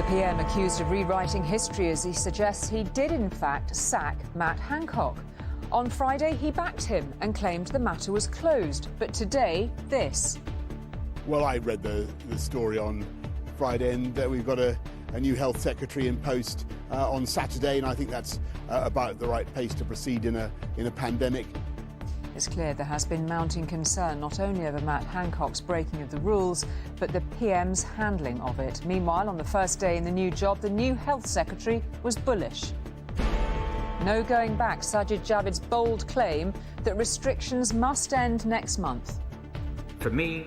PM accused of rewriting history as he suggests he did in fact sack Matt Hancock. On Friday, he backed him and claimed the matter was closed. But today, this. Well, I read the story on Friday, and we've got a new health secretary in post on Saturday, and I think that's about the right pace to proceed in a pandemic. It's clear there has been mounting concern not only over Matt Hancock's breaking of the rules, but the PM's handling of it. Meanwhile, on the first day in the new job, the new health secretary was bullish. No going back, Sajid Javid's bold claim that restrictions must end next month. For me,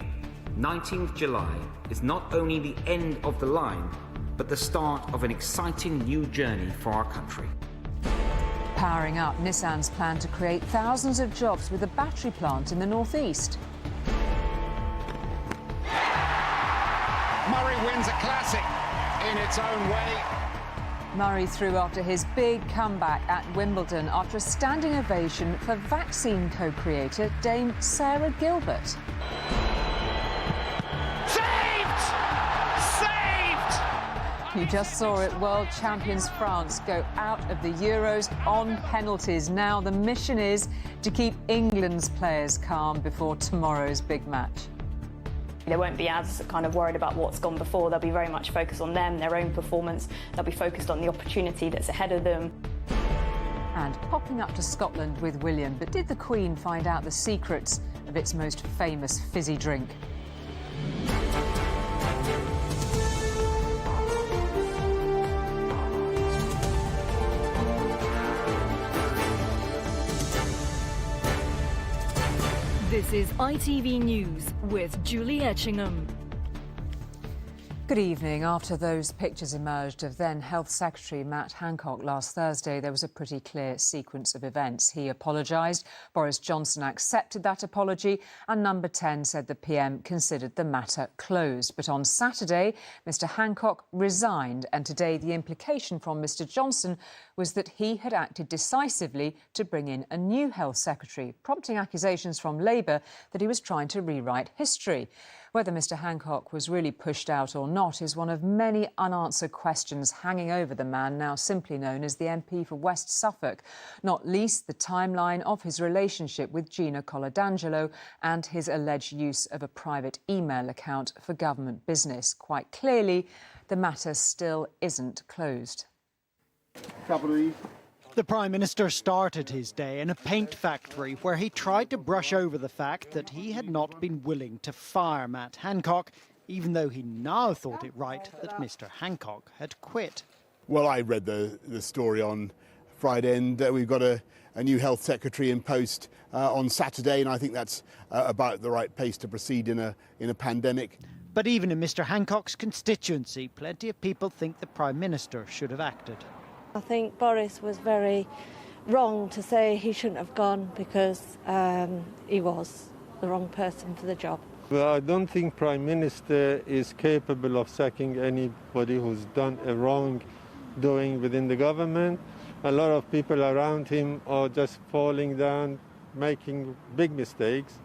19th July is not only the end of the line, but the start of an exciting new journey for our country. Powering up, Nissan's plan to create thousands of jobs with a battery plant in the northeast. Murray wins a classic in its own way. Murray threw after his big comeback at Wimbledon after a standing ovation for vaccine co-creator Dame Sarah Gilbert. You just saw it, world champions France go out of the Euros on penalties. Now the mission is to keep England's players calm before tomorrow's big match. They won't be as kind of worried about what's gone before. They'll be very much focused on them, their own performance. They'll be focused on the opportunity that's ahead of them. And popping up to Scotland with William, but did the Queen find out the secrets of its most famous fizzy drink? This is ITV News with Julie Etchingham. Good evening. After those pictures emerged of then Health Secretary Matt Hancock last Thursday, there was a pretty clear sequence of events. He apologised, Boris Johnson accepted that apology, and Number 10 said the PM considered the matter closed. But on Saturday, Mr Hancock resigned, and today the implication from Mr Johnson was that he had acted decisively to bring in a new Health Secretary, prompting accusations from Labour that he was trying to rewrite history. Whether Mr Hancock was really pushed out or not is one of many unanswered questions hanging over the man now simply known as the MP for West Suffolk, not least the timeline of his relationship with Gina Coladangelo and his alleged use of a private email account for government business. Quite clearly, the matter still isn't closed. The Prime Minister started his day in a paint factory where he tried to brush over the fact that he had not been willing to fire Matt Hancock, even though he now thought it right that Mr Hancock had quit. Well, I read the story on Friday, and we've got a new health secretary in post on Saturday, and I think that's about the right pace to proceed in a pandemic. But even in Mr Hancock's constituency, plenty of people think the Prime Minister should have acted. I think Boris was very wrong to say he shouldn't have gone because he was the wrong person for the job. Well, I don't think Prime Minister is capable of sacking anybody who's done a wrongdoing within the government. A lot of people around him are just falling down, making big mistakes.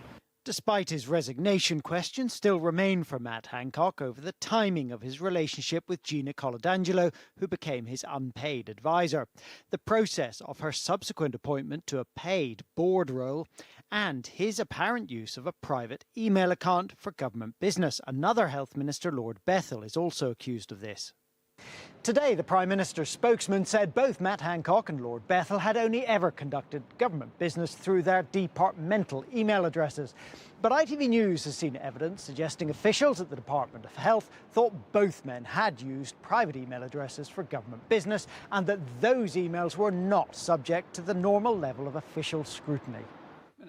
Despite his resignation, questions still remain for Matt Hancock over the timing of his relationship with Gina Coladangelo, who became his unpaid advisor, the process of her subsequent appointment to a paid board role, and his apparent use of a private email account for government business. Another Health Minister, Lord Bethell, is also accused of this. Today, the Prime Minister's spokesman said both Matt Hancock and Lord Bethell had only ever conducted government business through their departmental email addresses. But ITV News has seen evidence suggesting officials at the Department of Health thought both men had used private email addresses for government business and that those emails were not subject to the normal level of official scrutiny.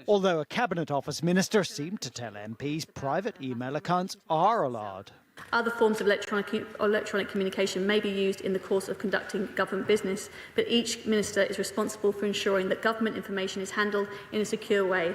Although a Cabinet Office minister seemed to tell MPs private email accounts are allowed. Other forms of electronic communication may be used in the course of conducting government business, but each minister is responsible for ensuring that government information is handled in a secure way.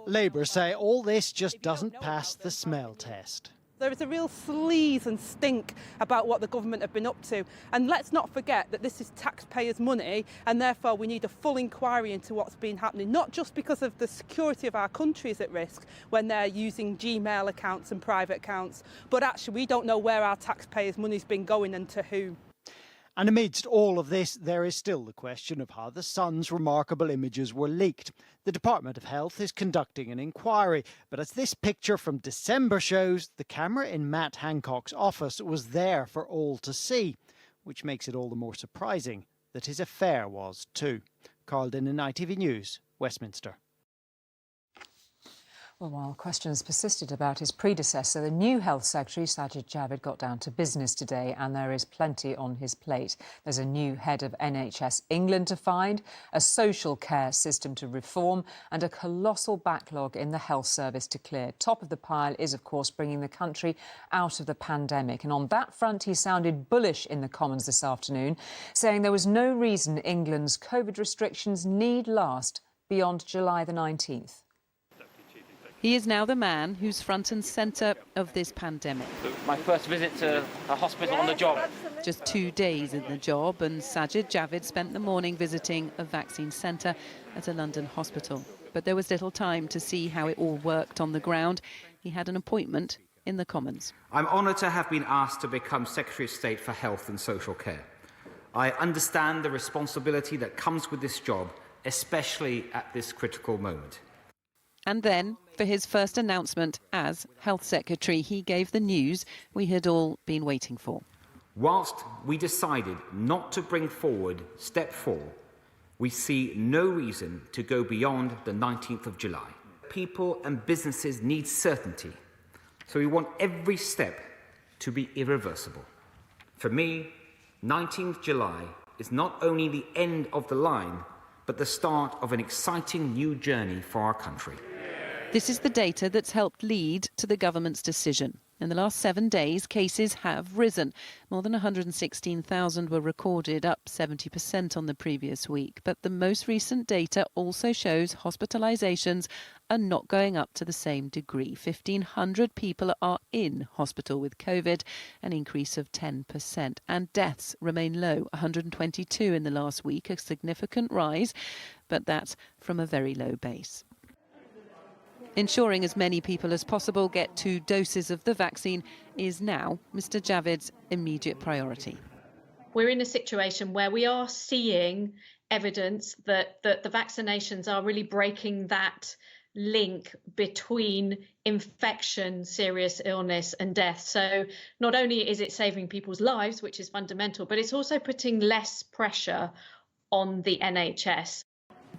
Labour say all this just doesn't pass the smell test. There is a real sleaze and stink about what the government have been up to. And let's not forget that this is taxpayers' money, and therefore we need a full inquiry into what's been happening, not just because of the security of our country is at risk when they're using Gmail accounts and private accounts, but actually we don't know where our taxpayers' money's been going and to who. And amidst all of this, there is still the question of how the Sun's remarkable images were leaked. The Department of Health is conducting an inquiry, but as this picture from December shows, the camera in Matt Hancock's office was there for all to see, which makes it all the more surprising that his affair was too. Carl Din in ITV News, Westminster. Well, while questions persisted about his predecessor, the new Health Secretary, Sajid Javid, got down to business today, and there is plenty on his plate. There's a new head of NHS England to find, a social care system to reform, and a colossal backlog in the health service to clear. Top of the pile is, of course, bringing the country out of the pandemic. And on that front, he sounded bullish in the Commons this afternoon, saying there was no reason England's COVID restrictions need last beyond July the 19th. He is now the man who's front and centre of this pandemic. My first visit to a hospital on the job. Just 2 days in the job, and Sajid Javid spent the morning visiting a vaccine centre at a London hospital. But there was little time to see how it all worked on the ground. He had an appointment in the Commons. I'm honoured to have been asked to become Secretary of State for Health and Social Care. I understand the responsibility that comes with this job, especially at this critical moment. And then, for his first announcement as Health Secretary, he gave the news we had all been waiting for. Whilst we decided not to bring forward Step 4, we see no reason to go beyond the 19th of July. People and businesses need certainty, so we want every step to be irreversible. For me, 19th July is not only the end of the line, but the start of an exciting new journey for our country. This is the data that's helped lead to the government's decision. In the last 7 days, cases have risen. More than 116,000 were recorded, up 70% on the previous week. But the most recent data also shows hospitalisations are not going up to the same degree. 1,500 people are in hospital with COVID, an increase of 10%. And deaths remain low, 122 in the last week, a significant rise, but that's from a very low base. Ensuring as many people as possible get 2 doses of the vaccine is now Mr. Javid's immediate priority. We're in a situation where we are seeing evidence that the vaccinations are really breaking that link between infection, serious illness and death. So not only is it saving people's lives, which is fundamental, but it's also putting less pressure on the NHS.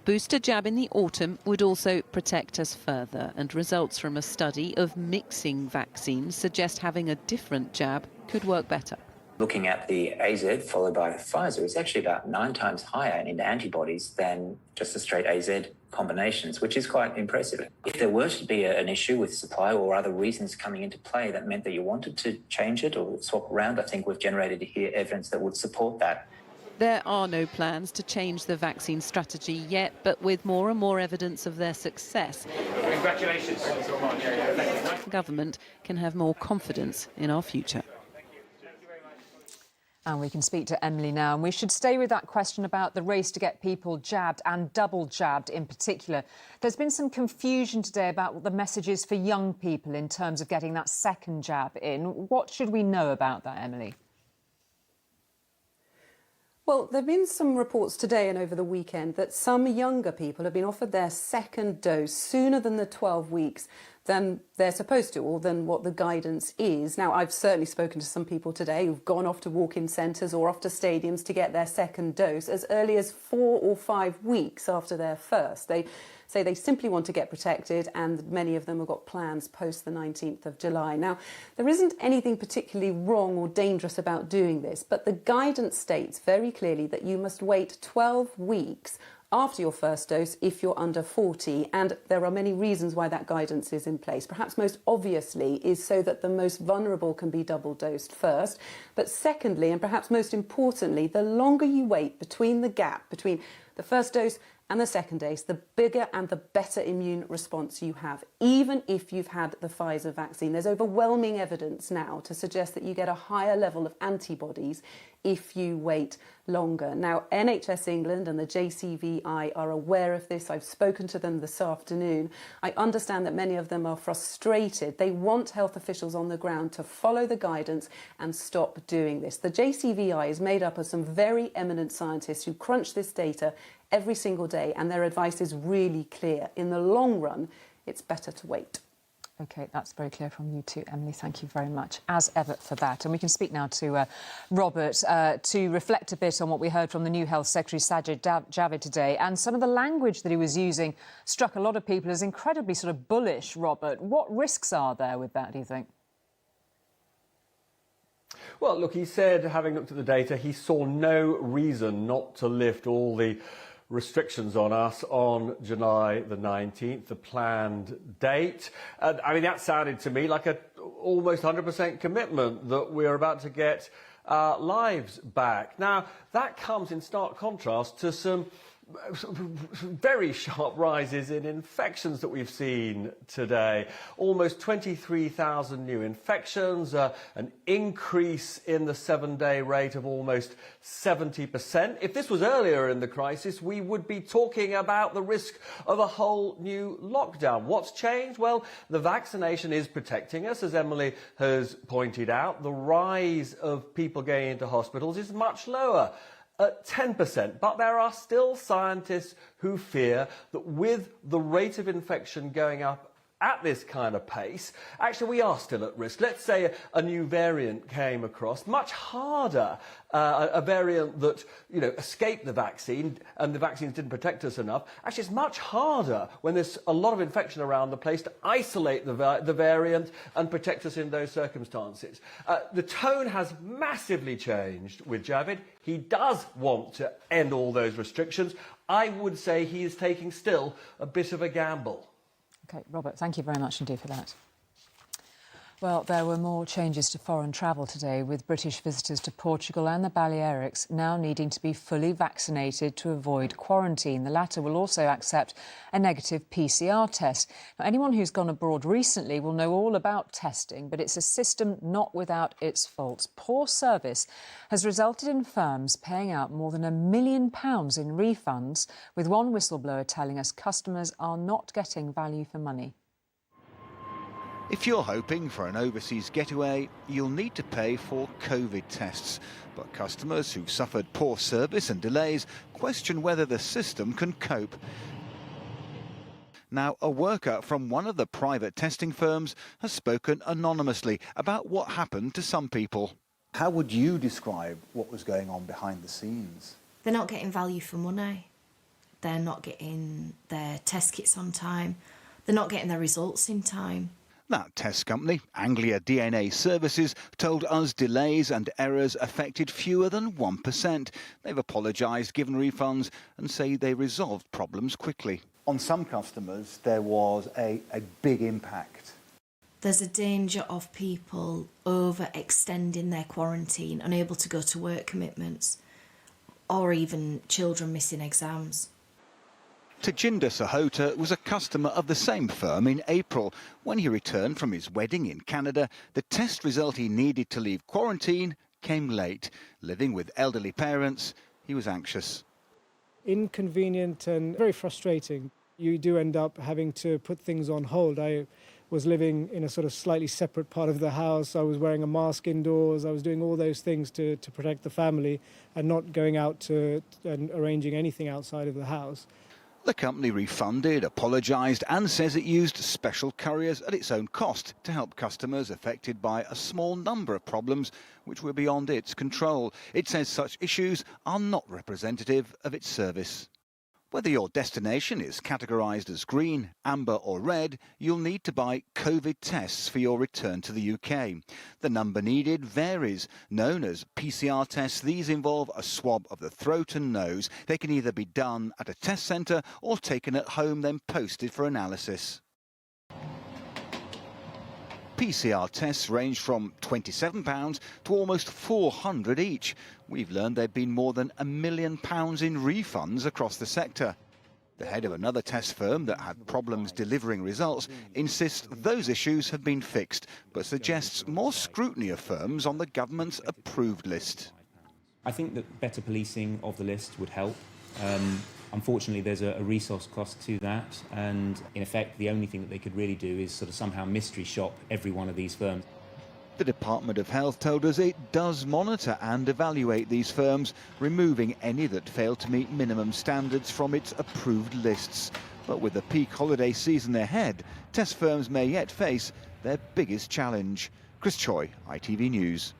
Booster jab in the autumn would also protect us further, and results from a study of mixing vaccines suggest having a different jab could work better. Looking at the AZ followed by Pfizer, it's actually about 9 times higher in antibodies than just the straight AZ combinations, which is quite impressive. If there were to be an issue with supply or other reasons coming into play that meant that you wanted to change it or swap around, I think we've generated here evidence that would support that. There are no plans to change the vaccine strategy yet, but with more and more evidence of their success, Congratulations. the government can have more confidence in our future. And we can speak to Emily now. And we should stay with that question about the race to get people jabbed and double jabbed in particular. There's been some confusion today about what the message is for young people in terms of getting that second jab in. What should we know about that, Emily? Well, there have been some reports today and over the weekend that some younger people have been offered their second dose sooner than the 12 weeks than they're supposed to, or than what the guidance is. Now, I've certainly spoken to some people today who've gone off to walk-in centres or off to stadiums to get their second dose as early as 4 or 5 weeks after their first. They say they simply want to get protected, and many of them have got plans post the 19th of July. Now, there isn't anything particularly wrong or dangerous about doing this, but the guidance states very clearly that you must wait 12 weeks after your first dose if you're under 40, and there are many reasons why that guidance is in place. Perhaps most obviously is so that the most vulnerable can be double dosed first, but secondly, and perhaps most importantly, the longer you wait between the gap between the first dose and the second dose, the bigger and the better immune response you have, even if you've had the Pfizer vaccine. There's overwhelming evidence now to suggest that you get a higher level of antibodies if you wait longer. Now, NHS England and the JCVI are aware of this. I've spoken to them this afternoon. I understand that many of them are frustrated. They want health officials on the ground to follow the guidance and stop doing this. The JCVI is made up of some very eminent scientists who crunch this data every single day, and their advice is really clear. In the long run, it's better to wait. OK, that's very clear from you too, Emily. Thank you very much, as ever, for that. And we can speak now to Robert to reflect a bit on what we heard from the new Health Secretary, Sajid Javid, today. And some of the language that he was using struck a lot of people as incredibly sort of bullish, Robert. What risks are there with that, do you think? Well, look, he said, having looked at the data, he saw no reason not to lift all the restrictions on us on July the 19th, the planned date. And I mean, that sounded to me like an almost 100% commitment that we're about to get our lives back. Now, that comes in stark contrast to some very sharp rises in infections that we've seen today. Almost 23,000 new infections, an increase in the 7-day rate of almost 70%. If this was earlier in the crisis, we would be talking about the risk of a whole new lockdown. What's changed? Well, the vaccination is protecting us, as Emily has pointed out. The rise of people going into hospitals is much lower, at 10%, but there are still scientists who fear that with the rate of infection going up at this kind of pace, actually we are still at risk. Let's say a new variant came across, much harder, a variant that, escaped the vaccine and the vaccines didn't protect us enough. Actually, it's much harder when there's a lot of infection around the place to isolate the variant and protect us in those circumstances. The tone has massively changed with Javid. He does want to end all those restrictions. I would say he is taking still a bit of a gamble. OK, Robert, thank you very much indeed for that. Well, there were more changes to foreign travel today, with British visitors to Portugal and the Balearics now needing to be fully vaccinated to avoid quarantine. The latter will also accept a negative PCR test. Now, anyone who's gone abroad recently will know all about testing, but it's a system not without its faults. Poor service has resulted in firms paying out more than £1 million in refunds, with one whistleblower telling us customers are not getting value for money. If you're hoping for an overseas getaway, you'll need to pay for COVID tests. But customers who've suffered poor service and delays question whether the system can cope. Now, a worker from one of the private testing firms has spoken anonymously about what happened to some people. How would you describe what was going on behind the scenes? They're not getting value for money. They're not getting their test kits on time. They're not getting their results in time. That test company, Anglia DNA Services, told us delays and errors affected fewer than 1%. They've apologised, given refunds and say they resolved problems quickly. On some customers, there was a big impact. There's a danger of people overextending their quarantine, unable to go to work commitments, or even children missing exams. Tajinder Sahota was a customer of the same firm in April. When he returned from his wedding in Canada, the test result he needed to leave quarantine came late. Living with elderly parents, he was anxious. Inconvenient and very frustrating. You do end up having to put things on hold. I was living in a sort of slightly separate part of the house. I was wearing a mask indoors. I was doing all those things to protect the family and not going out and arranging anything outside of the house. The company refunded, apologised and says it used special couriers at its own cost to help customers affected by a small number of problems which were beyond its control. It says such issues are not representative of its service. Whether your destination is categorised as green, amber or red, you'll need to buy COVID tests for your return to the UK. The number needed varies. Known as PCR tests, these involve a swab of the throat and nose. They can either be done at a test centre or taken at home, then posted for analysis. PCR tests range from £27 to almost £400 each. We've learned there've been more than £1 million in refunds across the sector. The head of another test firm that had problems delivering results insists those issues have been fixed, but suggests more scrutiny of firms on the government's approved list. I think that better policing of the list would help. Unfortunately, there's a resource cost to that, and in effect, the only thing that they could really do is sort of somehow mystery shop every one of these firms. The Department of Health told us it does monitor and evaluate these firms, removing any that fail to meet minimum standards from its approved lists. But with the peak holiday season ahead, test firms may yet face their biggest challenge. Chris Choi, ITV News.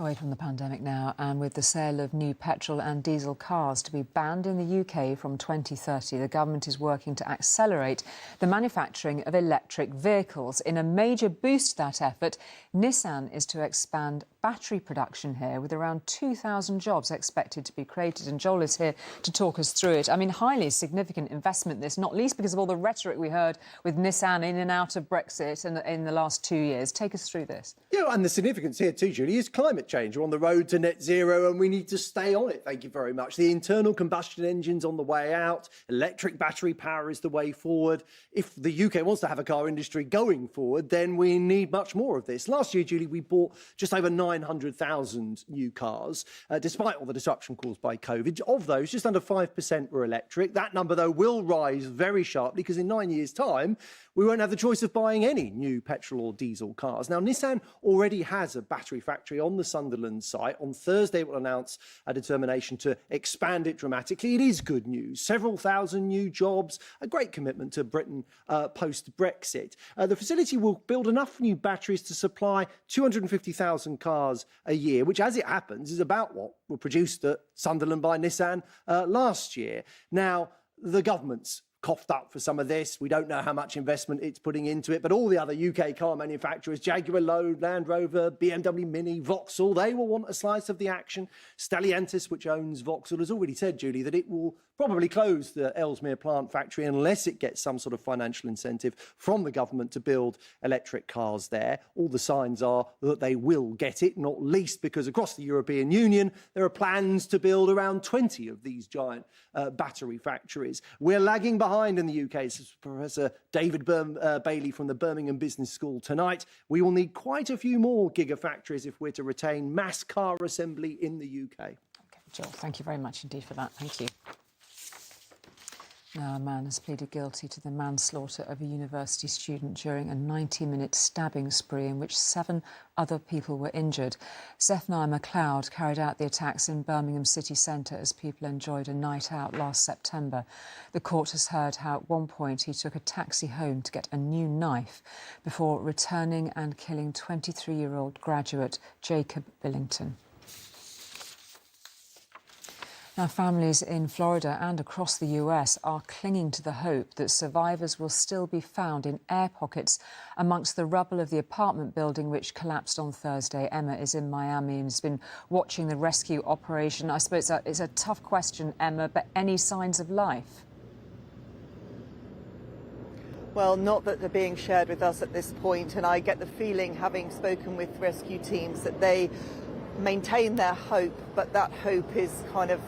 Away from the pandemic now, and with the sale of new petrol and diesel cars to be banned in the UK from 2030, the government is working to accelerate the manufacturing of electric vehicles. In a major boost to that effort, Nissan is to expand battery production here, with around 2,000 jobs expected to be created. And Joel is here to talk us through it. I mean, highly significant investment, this, not least because of all the rhetoric we heard with Nissan in and out of Brexit in the last 2 years. Take us through this. Yeah, and the significance here too, Julie, is climate change. We're on the road to net zero and we need to stay on it. Thank you very much. The internal combustion engine's on the way out. Electric battery power is the way forward. If the UK wants to have a car industry going forward, then we need much more of this. Last year, Julie, we bought just over 900,000 new cars, despite all the disruption caused by COVID. Of those, just under 5% were electric. That number, though, will rise very sharply because in 9 years' time, we won't have the choice of buying any new petrol or diesel cars. Now, Nissan already has a battery factory on the Sunderland site. On Thursday, it will announce a determination to expand it dramatically. It is good news. Several thousand new jobs, a great commitment to Britain post-Brexit. The facility will build enough new batteries to supply 250,000 cars a year, which, as it happens, is about what were produced at Sunderland by Nissan last year. Now, the government's coughed up for some of this. We don't know how much investment it's putting into it, but all the other UK car manufacturers, Jaguar Land Rover, BMW Mini, Vauxhall, they will want a slice of the action. Stellantis, which owns Vauxhall, has already said, Julie, that it will probably close the Ellesmere plant factory unless it gets some sort of financial incentive from the government to build electric cars there. All the signs are that they will get it, not least because across the European Union, there are plans to build around 20 of these giant battery factories. We're lagging behind in the UK, says Professor David Bailey from the Birmingham Business School tonight. We will need quite a few more gigafactories if we're to retain mass car assembly in the UK. OK, Joel, thank you very much indeed for that. Thank you. Now, a man has pleaded guilty to the manslaughter of a university student during a 90-minute stabbing spree in which 7 other people were injured. Zephaniah McLeod carried out the attacks in Birmingham city centre as people enjoyed a night out last September. The court has heard how at one point he took a taxi home to get a new knife before returning and killing 23-year-old graduate Jacob Billington. Now, families in Florida and across the US are clinging to the hope that survivors will still be found in air pockets amongst the rubble of the apartment building which collapsed on Thursday. Emma is in Miami and has been watching the rescue operation. I suppose it's a tough question, Emma, but any signs of life? Well, not that they're being shared with us at this point, and I get the feeling, having spoken with rescue teams, that they maintain their hope, but that hope is kind of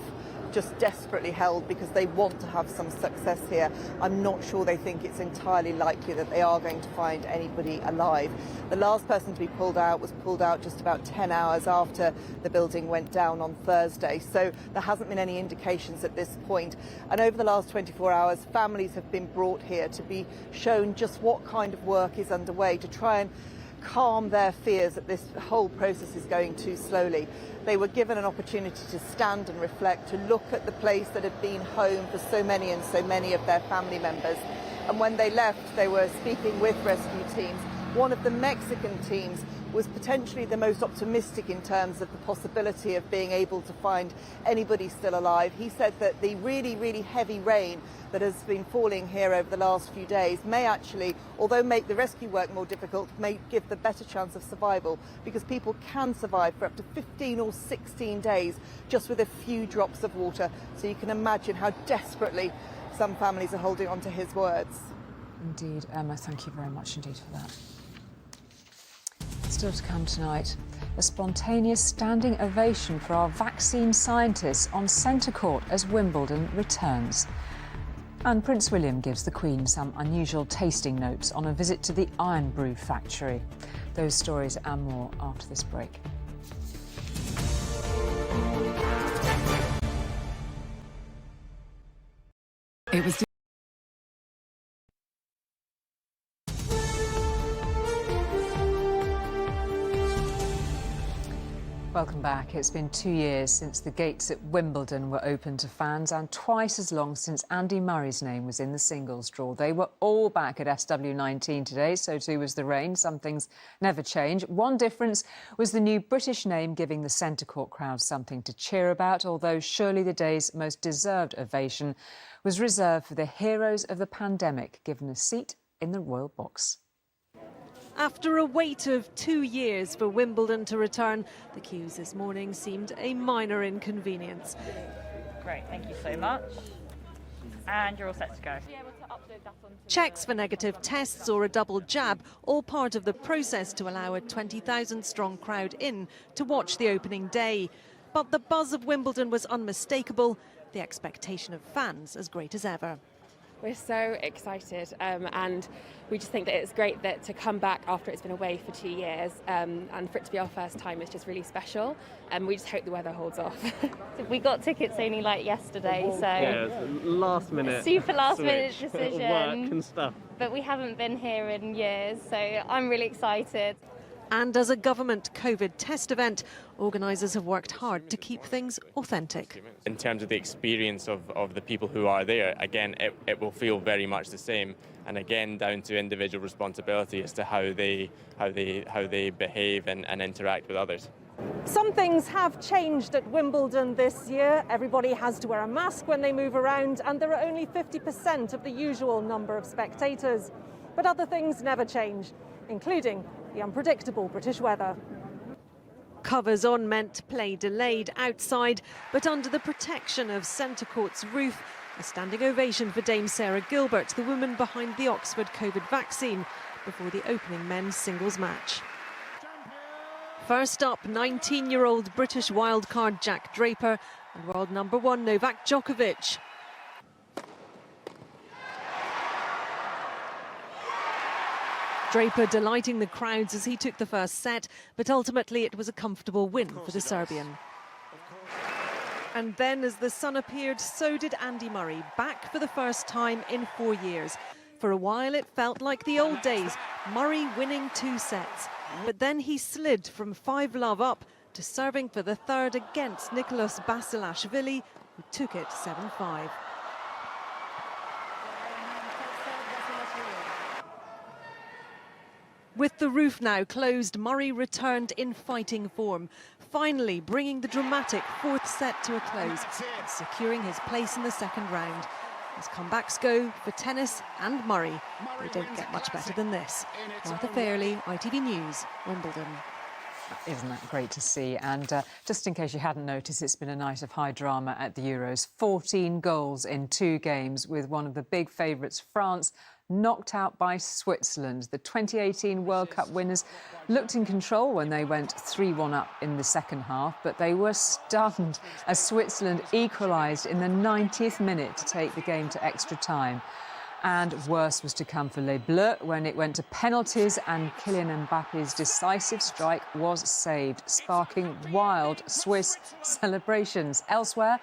just desperately held because they want to have some success here. I'm not sure they think it's entirely likely that they are going to find anybody alive. The last person to be pulled out was pulled out just about 10 hours after the building went down on Thursday, so there hasn't been any indications at this point. And over the last 24 hours, families have been brought here to be shown just what kind of work is underway to try and calm their fears that this whole process is going too slowly. They were given an opportunity to stand and reflect, to look at the place that had been home for so many and so many of their family members. And when they left, they were speaking with rescue teams. One of the Mexican teams was potentially the most optimistic in terms of the possibility of being able to find anybody still alive. He said that the really, really heavy rain that has been falling here over the last few days may actually, although make the rescue work more difficult, may give the better chance of survival, because people can survive for up to 15 or 16 days just with a few drops of water. So you can imagine how desperately some families are holding on to his words. Indeed, Emma, thank you very much indeed for that. Still to come tonight, a spontaneous standing ovation for our vaccine scientists on centre court as Wimbledon returns. And Prince William gives the Queen some unusual tasting notes on a visit to the Iron Brew factory. Those stories and more after this break. It was Welcome back. It's been 2 years since the gates at Wimbledon were open to fans and twice as long since Andy Murray's name was in the singles draw. They were all back at SW19 today, so too was the rain. Some things never change. One difference was the new British name giving the centre court crowd something to cheer about, although surely the day's most deserved ovation was reserved for the heroes of the pandemic, given a seat in the royal box. After a wait of 2 years for Wimbledon to return, the queues this morning seemed a minor inconvenience. Great, thank you so much. And you're all set to go. Checks for negative tests or a double jab, all part of the process to allow a 20,000-strong crowd in to watch the opening day. But the buzz of Wimbledon was unmistakable, the expectation of fans as great as ever. We're so excited and we just think that it's great that to come back after it's been away for 2 years and for it to be our first time is just really special, and we just hope the weather holds off. We got tickets only like yesterday, so yeah, last minute, super last minute switch, decision, work and stuff. But we haven't been here in years, so I'm really excited. And as a government COVID test event, organisers have worked hard to keep things authentic. In terms of the experience of the people who are there, again, it will feel very much the same. And again, down to individual responsibility as to how they behave and interact with others. Some things have changed at Wimbledon this year. Everybody has to wear a mask when they move around, and there are only 50% of the usual number of spectators. But other things never change, including the unpredictable British weather. Covers on meant play delayed outside, but under the protection of centre court's roof, a standing ovation for Dame Sarah Gilbert, the woman behind the Oxford COVID vaccine, before the opening men's singles match. First up, 19-year-old British wildcard Jack Draper and world number 1 Novak Djokovic. Draper delighting the crowds as he took the first set, but ultimately it was a comfortable win for the Serbian. And then as the sun appeared, so did Andy Murray, back for the first time in 4 years. For a while it felt like the old days, Murray winning 2 sets. But then he slid from 5-love up to serving for the third against Nicholas Basilashvili, who took it 7-5. With the roof now closed, Murray returned in fighting form, finally bringing the dramatic 4th set to a close, and securing his place in the second round. As comebacks go for tennis and Murray, they don't get much better than this. Martha Fairley, ITV News, Wimbledon. Isn't that great to see? And just in case you hadn't noticed, it's been a night of high drama at the Euros. 14 goals in 2 games, with one of the big favourites, France, knocked out by Switzerland. The 2018 World Cup winners looked in control when they went 3-1 up in the second half, but they were stunned as Switzerland equalised in the 90th minute to take the game to extra time. And worse was to come for Les Bleus when it went to penalties and Kylian Mbappe's decisive strike was saved, sparking wild Swiss celebrations. Elsewhere,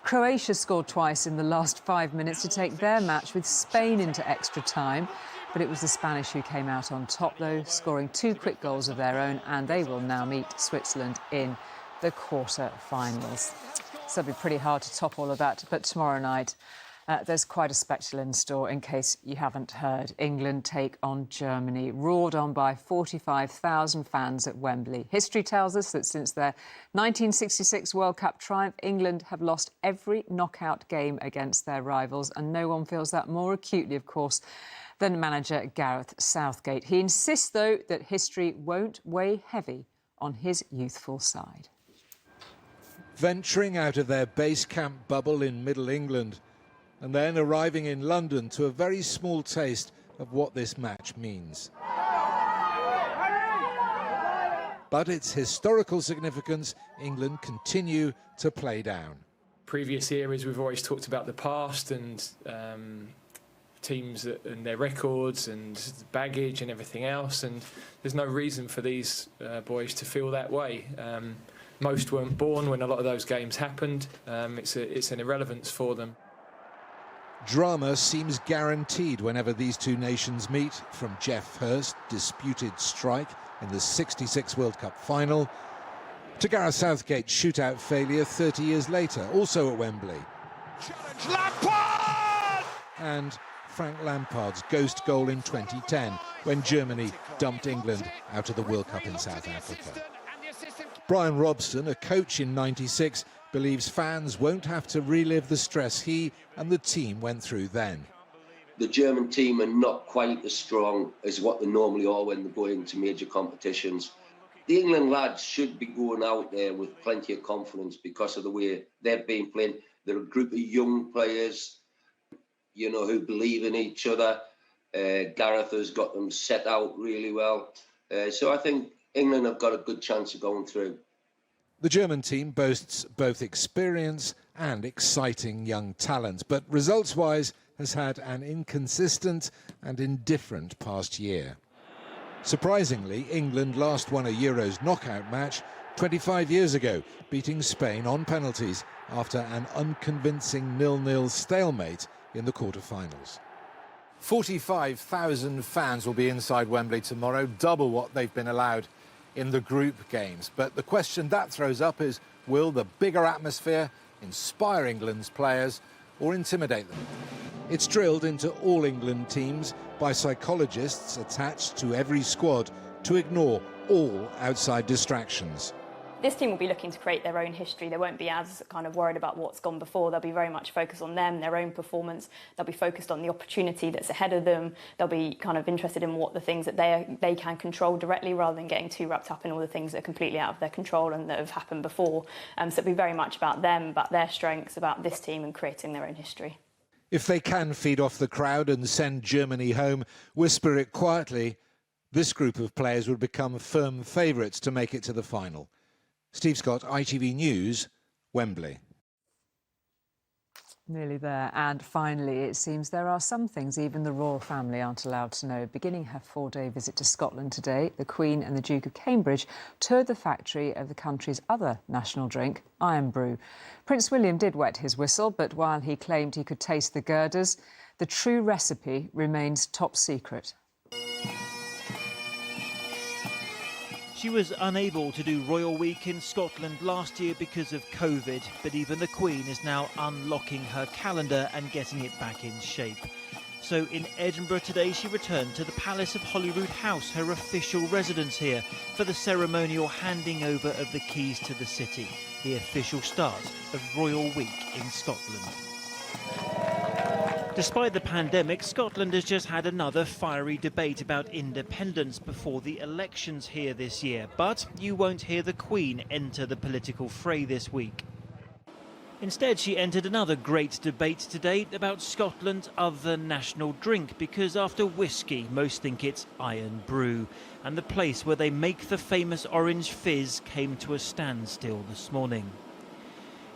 Croatia scored twice in the last 5 minutes to take their match with Spain into extra time. But it was the Spanish who came out on top, though, scoring 2 quick goals of their own, and they will now meet Switzerland in the quarter-finals. So it'll be pretty hard to top all of that, but tomorrow night there's quite a spectacle in store, in case you haven't heard. England take on Germany, roared on by 45,000 fans at Wembley. History tells us that since their 1966 World Cup triumph, England have lost every knockout game against their rivals, and no one feels that more acutely, of course, than manager Gareth Southgate. He insists, though, that history won't weigh heavy on his youthful side. Venturing out of their base camp bubble in Middle England, and then arriving in London to a very small taste of what this match means. but its historical significance England continue to play down. Previous eras, we've always talked about the past and teams and their records and baggage and everything else, and there's no reason for these boys to feel that way. Most weren't born when a lot of those games happened. It's an irrelevance for them. Drama seems guaranteed whenever these two nations meet, from Geoff Hurst's disputed strike in the '66 World Cup final to Gareth Southgate's shootout failure 30 years later, also at Wembley. Challenge Lampard! And Frank Lampard's ghost goal in 2010 when Germany dumped England out of the World Cup in South Africa. Brian Robson, a coach in '96, believes fans won't have to relive the stress he and the team went through then. The German team are not quite as strong as what they normally are when they go into major competitions. The England lads should be going out there with plenty of confidence because of the way they've been playing. They're a group of young players, you know, who believe in each other. Gareth has got them set out really well. So I think England have got a good chance of going through. The German team boasts both experience and exciting young talent, but results-wise has had an inconsistent and indifferent past year. Surprisingly, England last won a Euros knockout match 25 years ago, beating Spain on penalties after an unconvincing 0-0 stalemate in the quarter-finals. 45,000 fans will be inside Wembley tomorrow, double what they've been allowed in the group games. But the question that throws up is, will the bigger atmosphere inspire England's players or intimidate them? It's drilled into all England teams by psychologists attached to every squad to ignore all outside distractions. This team will be looking to create their own history. They won't be as kind of worried about what's gone before. They'll be very much focused on them, their own performance. They'll be focused on the opportunity that's ahead of them. They'll be kind of interested in what the things that they can control directly, rather than getting too wrapped up in all the things that are completely out of their control and that have happened before. So it'll be very much about them, about their strengths, about this team and creating their own history. If they can feed off the crowd and send Germany home, whisper it quietly, this group of players would become firm favourites to make it to the final. Steve Scott, ITV News, Wembley. Nearly there. And finally, it seems there are some things even the royal family aren't allowed to know. Beginning her 4-day visit to Scotland today, the Queen and the Duke of Cambridge toured the factory of the country's other national drink, Iron Brew. Prince William did wet his whistle, but while he claimed he could taste the girders, the true recipe remains top secret. She was unable to do Royal Week in Scotland last year because of COVID, but even the Queen is now unlocking her calendar and getting it back in shape. So in Edinburgh today, she returned to the Palace of Holyrood House, her official residence here, for the ceremonial handing over of the keys to the city, the official start of Royal Week in Scotland. Despite the pandemic, Scotland has just had another fiery debate about independence before the elections here this year. But you won't hear the Queen enter the political fray this week. Instead, she entered another great debate today about Scotland's other national drink, because after whiskey, most think it's Iron Brew. And the place where they make the famous orange fizz came to a standstill this morning.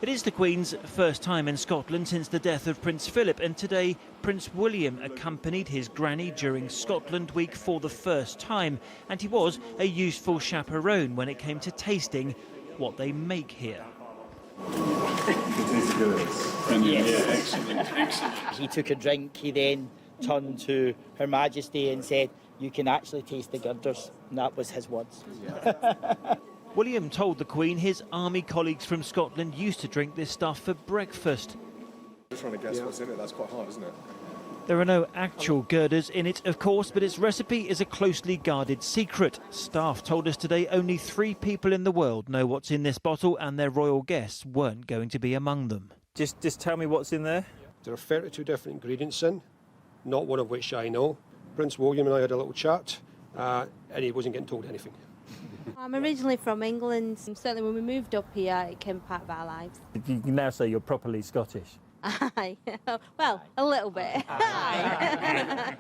It is the Queen's first time in Scotland since the death of Prince Philip, and today Prince William accompanied his granny during Scotland Week for the first time, and he was a useful chaperone when it came to tasting what they make here. Yes. Excellent. He took a drink, he then turned to Her Majesty and said, "You can actually taste the girders," and that was his words. William told the Queen his army colleagues from Scotland used to drink this stuff for breakfast. Just trying to guess what's in it, that's quite hard, isn't it? There are no actual girders in it, of course, but its recipe is a closely guarded secret. Staff told us today only 3 people in the world know what's in this bottle, and their royal guests weren't going to be among them. Just tell me what's in there. There are 32 different ingredients in, not one of which I know. Prince William and I had a little chat, and he wasn't getting told anything. I'm originally from England. Certainly when we moved up here, it became part of our lives. You can now say you're properly Scottish. Aye. Well, a little bit. Aye.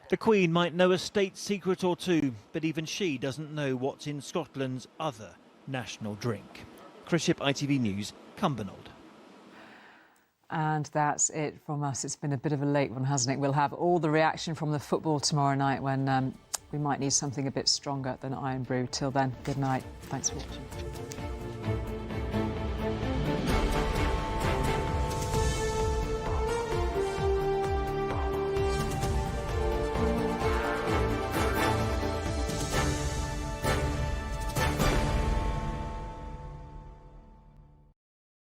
The Queen might know a state secret or two, but even she doesn't know what's in Scotland's other national drink. Chris Ship, ITV News, Cumbernauld. And that's it from us. It's been a bit of a late one, hasn't it? We'll have all the reaction from the football tomorrow night when we might need something a bit stronger than Iron Brew. Till then, good night. Thanks for watching.